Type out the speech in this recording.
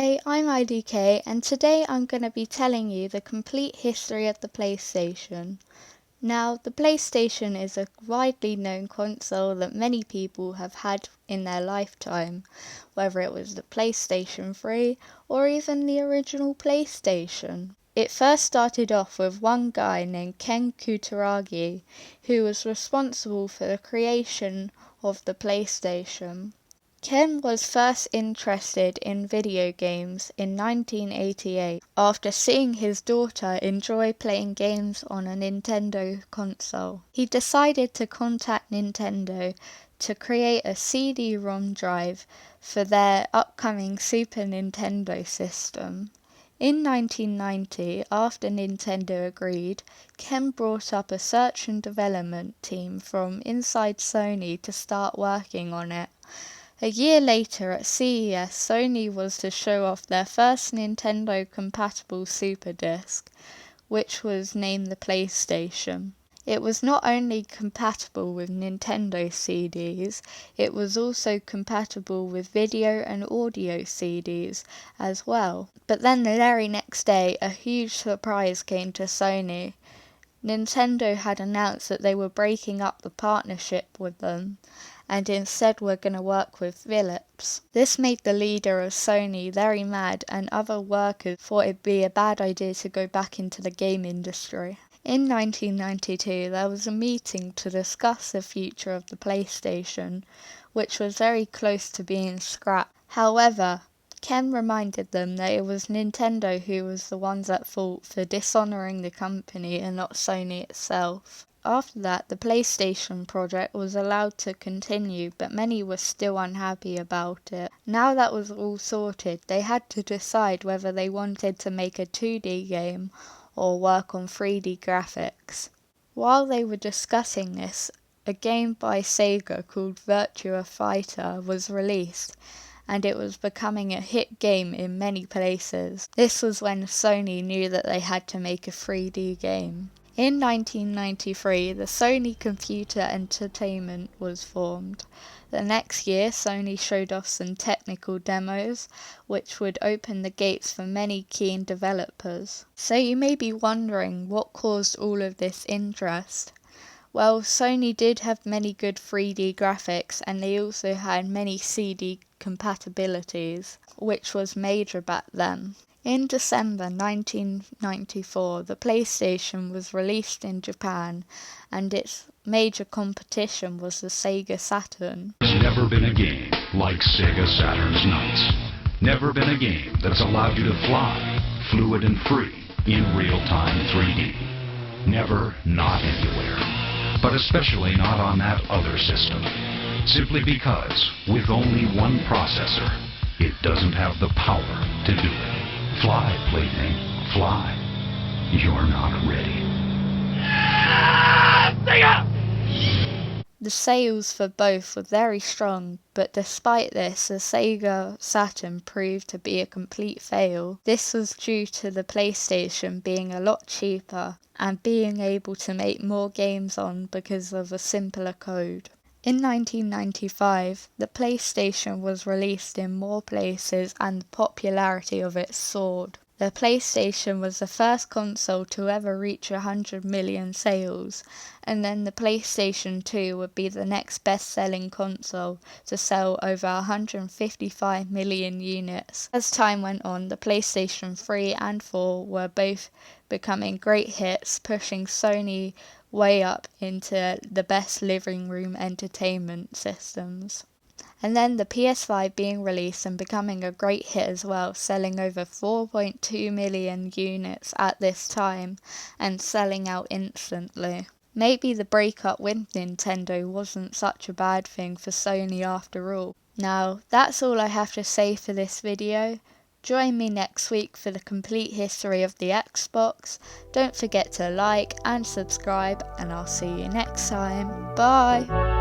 Hey, I'm IDK and today I'm going to be telling you the complete history of the PlayStation. Now, the PlayStation is a widely known console that many people have had in their lifetime, whether it was the PlayStation 3 or even the original PlayStation. It first started off with one guy named Ken Kutaragi, who was responsible for the creation of the PlayStation. Ken was first interested in video games in 1988 after seeing his daughter enjoy playing games on a Nintendo console. He decided to contact Nintendo to create a CD-ROM drive for their upcoming Super Nintendo system. In 1990, after Nintendo agreed, Ken brought up a search and development team from inside Sony to start working on it. A year later at CES, Sony was to show off their first Nintendo-compatible Super Disc, which was named the PlayStation. It was not only compatible with Nintendo CDs, it was also compatible with video and audio CDs as well. But then the very next day, a huge surprise came to Sony. Nintendo had announced that they were breaking up the partnership with them, and instead were going to work with Philips. This made the leader of Sony very mad, and other workers thought it'd be a bad idea to go back into the game industry. In 1992, there was a meeting to discuss the future of the PlayStation, which was very close to being scrapped. However, Ken reminded them that it was Nintendo who was the ones at fault for dishonouring the company and not Sony itself. After that, the PlayStation project was allowed to continue, but many were still unhappy about it. Now that was all sorted, they had to decide whether they wanted to make a 2D game or work on 3D graphics. While they were discussing this, a game by Sega called Virtua Fighter was released, and it was becoming a hit game in many places. This was when Sony knew that they had to make a 3D game. In 1993, the Sony Computer Entertainment was formed. The next year, Sony showed off some technical demos, which would open the gates for many keen developers. So you may be wondering what caused all of this interest. Well, Sony did have many good 3D graphics, and they also had many CD compatibilities, which was major back then. In December 1994, the PlayStation was released in Japan, and its major competition was the Sega Saturn. There's never been a game like Sega Saturn's Knights. Never been a game that's allowed you to fly, fluid and free, in real-time 3D. Never, not anywhere. But especially not on that other system. Simply because, with only one processor, it doesn't have the power to do it. Fly, plaything, fly. You're not ready. The sales for both were very strong, but despite this, the Sega Saturn proved to be a complete fail. This was due to the PlayStation being a lot cheaper and being able to make more games on because of a simpler code. In 1995, the PlayStation was released in more places and the popularity of it soared. The PlayStation was the first console to ever reach 100 million sales, and then the PlayStation 2 would be the next best-selling console to sell over 155 million units. As time went on, the PlayStation 3 and 4 were both becoming great hits, pushing Sony way up into the best living room entertainment systems. And then the PS5 being released and becoming a great hit as well, selling over 4.2 million units at this time and selling out instantly. Maybe the breakup with Nintendo wasn't such a bad thing for Sony after all. Now, that's all I have to say for this video. Join me next week for the complete history of the Xbox. Don't forget to like and subscribe, and I'll see you next time. Bye!